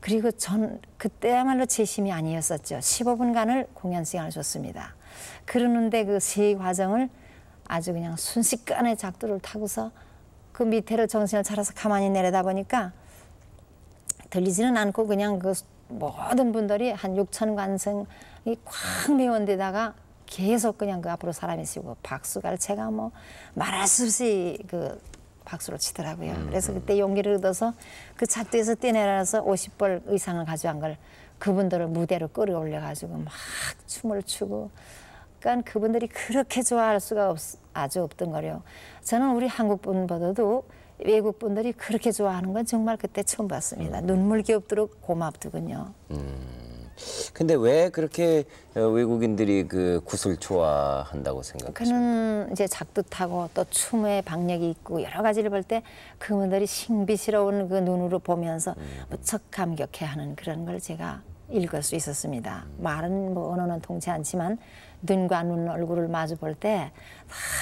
[SPEAKER 2] 그리고 전 그때야말로 제 힘이 아니었었죠. 15분간을 공연 시간을 줬습니다. 그러는데 그 세 과정을 아주 그냥 순식간에 작두를 타고서 그 밑에로 정신을 차려서 가만히 내려다 보니까 들리지는 않고 그냥 그 모든 분들이 한 6천 관성이 꽉 메운 데다가 계속 그냥 그 앞으로 사람이 치고 박수갈 제가 뭐 말할 수 없이 그 박수를 치더라고요. 그래서 그때 용기를 얻어서 그 작두에서 뛰어내려서 50벌 의상을 가져간 걸 그분들을 무대로 끌어올려가지고 막 춤을 추고 그러니까 그분들이 그렇게 좋아할 수가 아주 없던 거요. 저는 우리 한국 분보다도 외국 분들이 그렇게 좋아하는 건 정말 그때 처음 봤습니다. 눈물겨up도록 고맙더군요.
[SPEAKER 1] 근데 왜 그렇게 외국인들이 그 굿을 좋아한다고 생각하십니까?
[SPEAKER 2] 그는 이제 작두 타고 또 춤의 박력이 있고 여러 가지를 볼 때 그분들이 신비스러운 그 눈으로 보면서 무척 감격해하는 그런 걸 제가 읽을 수 있었습니다. 말은 뭐 언어는 통치 않지만 눈과 눈 얼굴을 마주 볼 때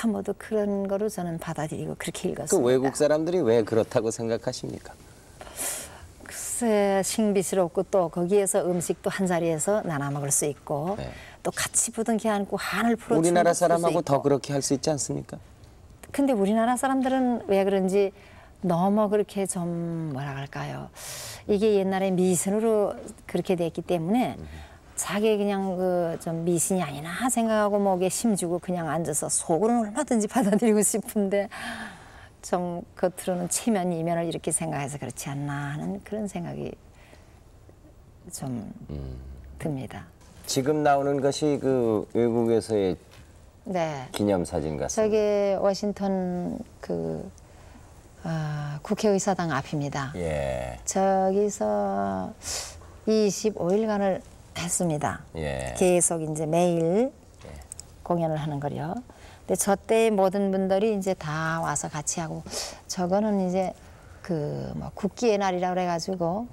[SPEAKER 2] 다 모두 그런 거로 저는 받아들이고 그렇게 읽었습니다.
[SPEAKER 1] 그 외국 사람들이 왜 그렇다고 생각하십니까?
[SPEAKER 2] 글쎄 신비스럽고 또 거기에서 음식도 한 자리에서 나눠 먹을 수 있고
[SPEAKER 1] 네.
[SPEAKER 2] 또 같이 부둥켜 안고 한을 풀어
[SPEAKER 1] 우리나라 사람하고 더 그렇게 할 수 있지 않습니까?
[SPEAKER 2] 근데 우리나라 사람들은 왜 그런지 너무 그렇게 좀 뭐라 할까요? 이게 옛날에 미신으로 그렇게 됐기 때문에 자기 그냥 그 좀 미신이 아니나 생각하고 목에 힘주고 그냥 앉아서 속으로는 얼마든지 받아들이고 싶은데 좀 겉으로는 체면 이면을 이렇게 생각해서 그렇지 않나 하는 그런 생각이 좀 듭니다.
[SPEAKER 1] 지금 나오는 것이 그 외국에서의
[SPEAKER 2] 네.
[SPEAKER 1] 기념사진 같습니다.
[SPEAKER 2] 저게 워싱턴 국회의사당 앞입니다.
[SPEAKER 1] 예.
[SPEAKER 2] 저기서 25일간을 했습니다.
[SPEAKER 1] 예.
[SPEAKER 2] 계속 이제 매일 공연을 하는 거요. 근데 저 때 모든 분들이 이제 다 와서 같이 하고 저거는 이제 그 뭐 국기의 날이라 그래가지고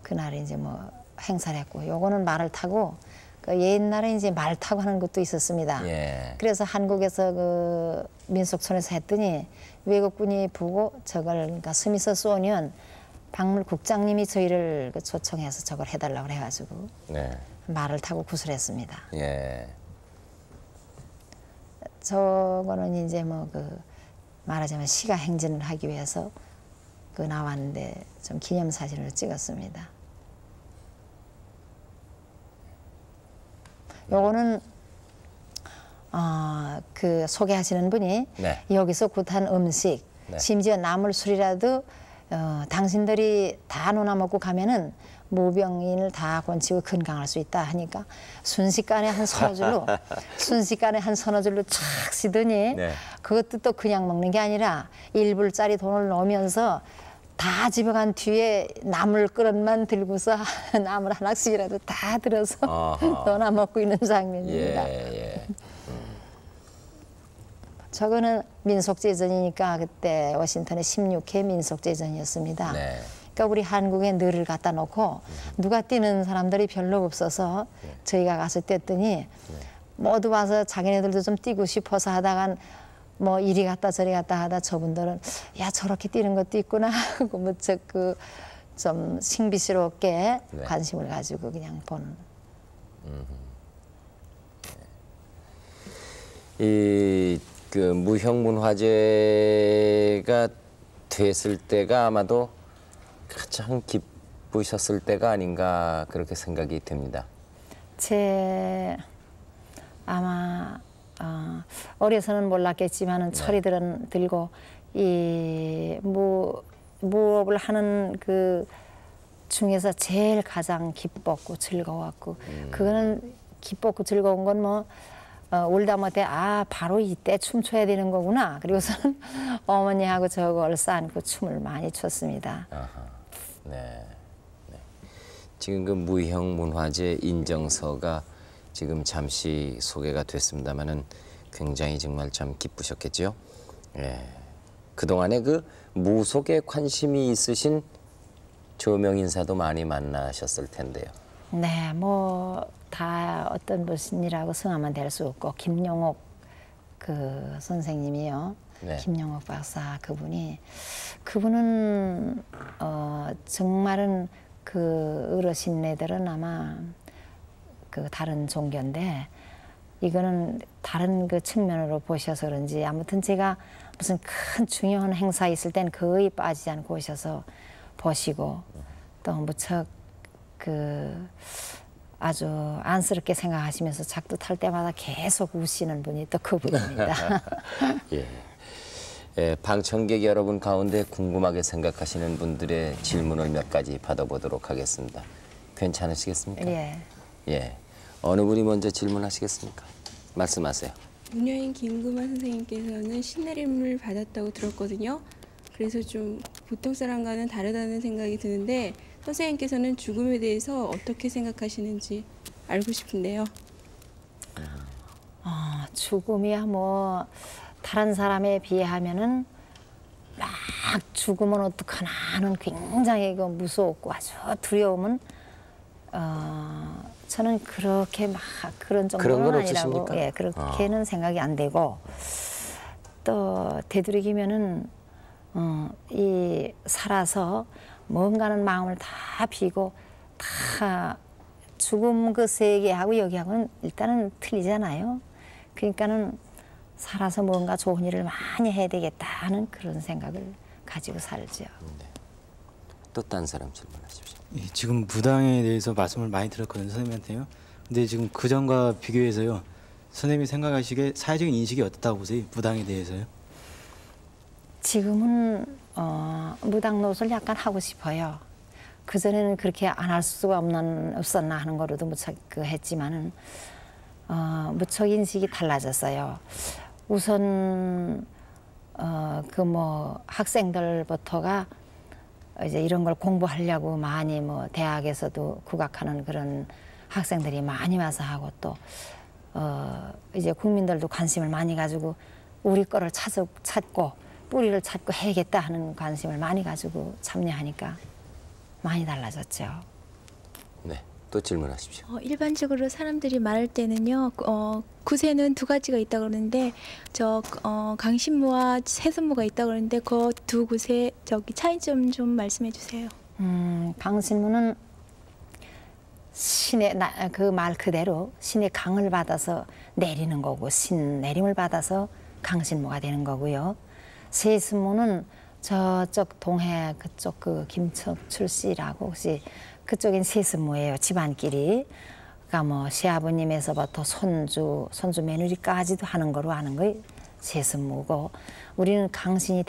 [SPEAKER 2] 그날에 이제 뭐 행사를 했고 요거는 말을 타고 그 옛날에 이제 말 타고 하는 것도 있었습니다.
[SPEAKER 1] 예.
[SPEAKER 2] 그래서 한국에서 그 민속촌에서 했더니 외국분이 보고 저걸 그러니까 스미서 소니언 박물국장님이 저희를 그 초청해서 저걸 해달라고 해가지고
[SPEAKER 1] 네.
[SPEAKER 2] 말을 타고 구슬했습니다.
[SPEAKER 1] 예.
[SPEAKER 2] 저거는 이제 뭐 그 말하자면 시가 행진을 하기 위해서 그 나왔는데 좀 기념사진을 찍었습니다. 요거는 그 소개하시는 분이
[SPEAKER 1] 네.
[SPEAKER 2] 여기서 굿한 음식,
[SPEAKER 1] 네.
[SPEAKER 2] 심지어 나물술이라도 당신들이 다 논아먹고 가면은 무병인을 다 권치고 건강할 수 있다 하니까 순식간에 한 서너 줄로 순식간에 한 서너 줄로 촥 쓰더니
[SPEAKER 1] 네.
[SPEAKER 2] 그것도 또 그냥 먹는 게 아니라 1불짜리 돈을 넣으면서 다 집에 간 뒤에 나물 그릇만 들고서 나물 하나씩이라도 다 들어서 넣어놔 먹고 있는 장면입니다.
[SPEAKER 1] 예.
[SPEAKER 2] 저거는 민속제전이니까 그때 워싱턴의 16회 민속제전이었습니다.
[SPEAKER 1] 네.
[SPEAKER 2] 그러니까 우리 한국에 늘을 갖다 놓고 누가 뛰는 사람들이 별로 없어서 저희가 가서 뛰었더니 모두 와서 자기네들도 좀 뛰고 싶어서 하다간 뭐 이리 갔다 저리 갔다 하다 저분들은 야 저렇게 뛰는 것도 있구나 하고 무척 그 좀 신비스럽게
[SPEAKER 1] 네.
[SPEAKER 2] 관심을 가지고 그냥 보는.
[SPEAKER 1] 이 그 무형문화재가 됐을 때가 아마도 가장 기쁘셨을 때가 아닌가 그렇게 생각이 듭니다.
[SPEAKER 2] 제 아마 어려서는 몰랐겠지만은 철이 들고 이 무업을 하는 그 중에서 제일 가장 기뻤고 즐거웠고 그거는 기뻤고 즐거운 건 뭐 울다 못해 바로 이때 춤춰야 되는 거구나. 그리고서는 어머니하고 저거 얼싸안고 춤을 많이 췄습니다.
[SPEAKER 1] 아하. 네. 지금 그 무형문화재 인정서가 지금 잠시 소개가 됐습니다만은 굉장히 정말 참 기쁘셨겠죠. 예. 그동안에 그 무속에 관심이 있으신 조명 인사도 많이 만나셨을 텐데요.
[SPEAKER 2] 네, 뭐 다 어떤 분이라고 성하면 될 수 없고 김용옥 그 선생님이요.
[SPEAKER 1] 네.
[SPEAKER 2] 김용옥 박사 그분은 정말은 그 어르신네들은 아마 그 다른 종교인데 이거는 다른 그 측면으로 보셔서 그런지 아무튼 제가 무슨 큰 중요한 행사 있을 땐 거의 빠지지 않고 오셔서 보시고 또 무척 그 아주 안쓰럽게 생각하시면서 작두 탈 때마다 계속 우시는 분이 또 그분입니다.
[SPEAKER 1] 예. 예, 방청객 여러분 가운데 궁금하게 생각하시는 분들의 질문을 몇 가지 받아보도록 하겠습니다. 괜찮으시겠습니까?
[SPEAKER 2] 예.
[SPEAKER 1] 예. 어느 분이 먼저 질문하시겠습니까? 말씀하세요.
[SPEAKER 3] 문여인 김금아 선생님께서는 신내림을 받았다고 들었거든요. 그래서 좀 보통 사람과는 다르다는 생각이 드는데 선생님께서는 죽음에 대해서 어떻게 생각하시는지 알고 싶은데요.
[SPEAKER 2] 죽음이야 뭐 다른 사람에 비하면은 막 죽으면 어떡하나 하는 굉장히 그 무서웠고 아주 두려움은 저는 그렇게 막 그런
[SPEAKER 1] 그런
[SPEAKER 2] 정도는
[SPEAKER 1] 건
[SPEAKER 2] 아니라고
[SPEAKER 1] 없으십니까?
[SPEAKER 2] 예 그렇게는 생각이 안 되고 또 되도록이면은 이 살아서 뭔가는 마음을 다 비고 다 죽음 그 세계하고 여기하고는 일단은 틀리잖아요. 그러니까는 살아서 뭔가 좋은 일을 많이 해야 되겠다는 그런 생각을 가지고 살죠.
[SPEAKER 1] 또 딴 사람 질문하십시오.
[SPEAKER 4] 예, 지금 무당에 대해서 말씀을 많이 들었거든요, 선생님한테요. 근데 지금 그 전과 비교해서요, 선생님이 생각하시기에 사회적인 인식이 어떻다고 보세요? 무당에 대해서요?
[SPEAKER 2] 지금은 무당 노릇을 약간 하고 싶어요. 그 전에는 그렇게 안 할 수가 없었나 하는 거로도 무척 했지만은 무척 인식이 달라졌어요. 우선 그 뭐 학생들부터가 이제 이런 걸 공부하려고 많이 뭐 대학에서도 국악하는 그런 학생들이 많이 와서 하고 또 이제 국민들도 관심을 많이 가지고 우리 거를 찾고 뿌리를 찾고 해야겠다 하는 관심을 많이 가지고 참여하니까 많이 달라졌죠.
[SPEAKER 1] 네, 또 질문하십시오.
[SPEAKER 5] 일반적으로 사람들이 말할 때는요, 구세는 두 가지가 있다고 그러는데, 강신무와 세순무가 있다고 그러는데, 그 두 구세 차이점 좀 말씀해 주세요.
[SPEAKER 2] 강신무는 신의 그 말 그대로 신의 강을 받아서 내리는 거고 신 내림을 받아서 강신무가 되는 거고요. 세습무는 저쪽 동해 그쪽 그 김척출 씨라고 혹시 그쪽인 세습무예요. 집안끼리. 그러니까 뭐 시아버님에서부터 손주 며느리까지도 하는 거로 하는 거 세습무고 우리는 강신이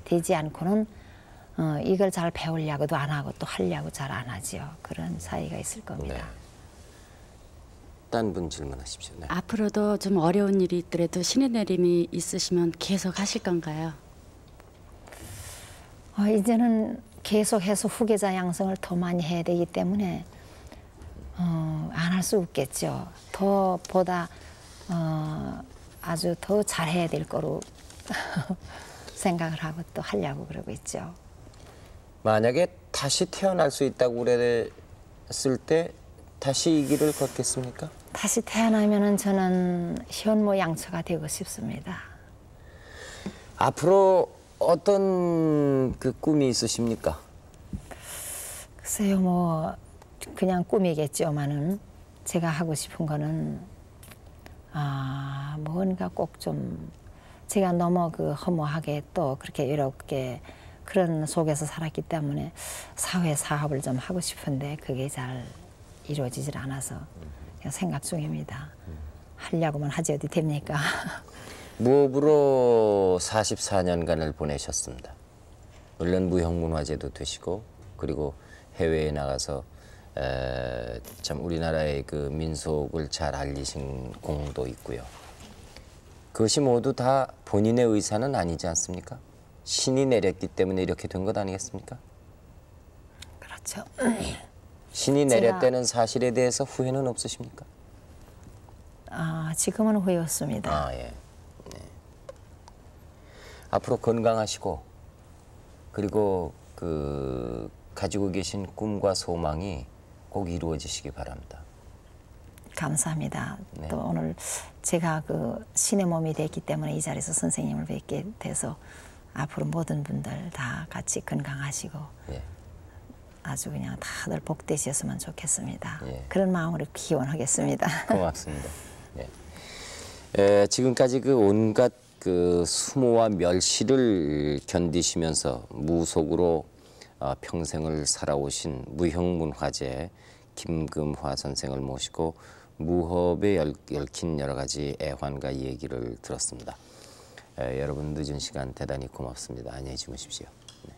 [SPEAKER 2] 되지 않고는 이걸 잘 배우려고도 안 하고 또 하려고 잘 안 하지요. 그런 사이가 있을 겁니다.
[SPEAKER 1] 네. 딴 분 질문하십시오. 네.
[SPEAKER 6] 앞으로도 좀 어려운 일이 있더라도 신의 내림이 있으시면 계속 하실 건가요?
[SPEAKER 2] 이제는 계속해서 후계자 양성을 더 많이 해야 되기 때문에 안 할 수 없겠죠. 보다 아주 더 잘해야 될 거로 생각을 하고 또 하려고 그러고 있죠.
[SPEAKER 1] 만약에 다시 태어날 수 있다고 그랬을 때 다시 이 길을 걷겠습니까?
[SPEAKER 2] 다시 태어나면은 저는 현모 양처가 되고 싶습니다.
[SPEAKER 1] 앞으로 어떤 그 꿈이 있으십니까?
[SPEAKER 2] 글쎄요, 뭐 그냥 꿈이겠죠만은 제가 하고 싶은 거는 뭔가 꼭 좀 제가 너무 그 허무하게 또 그렇게 이렇게 그런 속에서 살았기 때문에 사회 사업을 좀 하고 싶은데 그게 잘 이루어지질 않아서 그냥 생각 중입니다. 하려고만 하지 어디 됩니까?
[SPEAKER 1] 무업으로 44년간을 보내셨습니다. 물론 무형문화재도 되시고 그리고 해외에 나가서 참 우리나라의 그 민속을 잘 알리신 공도 있고요. 그것이 모두 다 본인의 의사는 아니지 않습니까? 신이 내렸기 때문에 이렇게 된 것 아니겠습니까?
[SPEAKER 2] 그렇죠.
[SPEAKER 1] 신이 내렸다는 사실에 대해서 후회는 없으십니까?
[SPEAKER 2] 지금은 후회 없습니다.
[SPEAKER 1] 예. 네. 앞으로 건강하시고 그리고 그 가지고 계신 꿈과 소망이 꼭 이루어지시기 바랍니다.
[SPEAKER 2] 감사합니다.
[SPEAKER 1] 네.
[SPEAKER 2] 또 오늘 제가 그 신의 몸이 됐기 때문에 이 자리에서 선생님을 뵙게 돼서 앞으로 모든 분들 다 같이 건강하시고
[SPEAKER 1] 예.
[SPEAKER 2] 아주 그냥 다들 복되셨으면 좋겠습니다.
[SPEAKER 1] 예.
[SPEAKER 2] 그런 마음으로 기원하겠습니다.
[SPEAKER 1] 고맙습니다. 예. 지금까지 그 온갖 그 수모와 멸시를 견디시면서 무속으로 평생을 살아오신 무형문화재 김금화 선생을 모시고 무협에 얽힌 여러 가지 애환과 얘기를 들었습니다. 여러분 늦은 시간 대단히 고맙습니다. 안녕히 주무십시오. 네.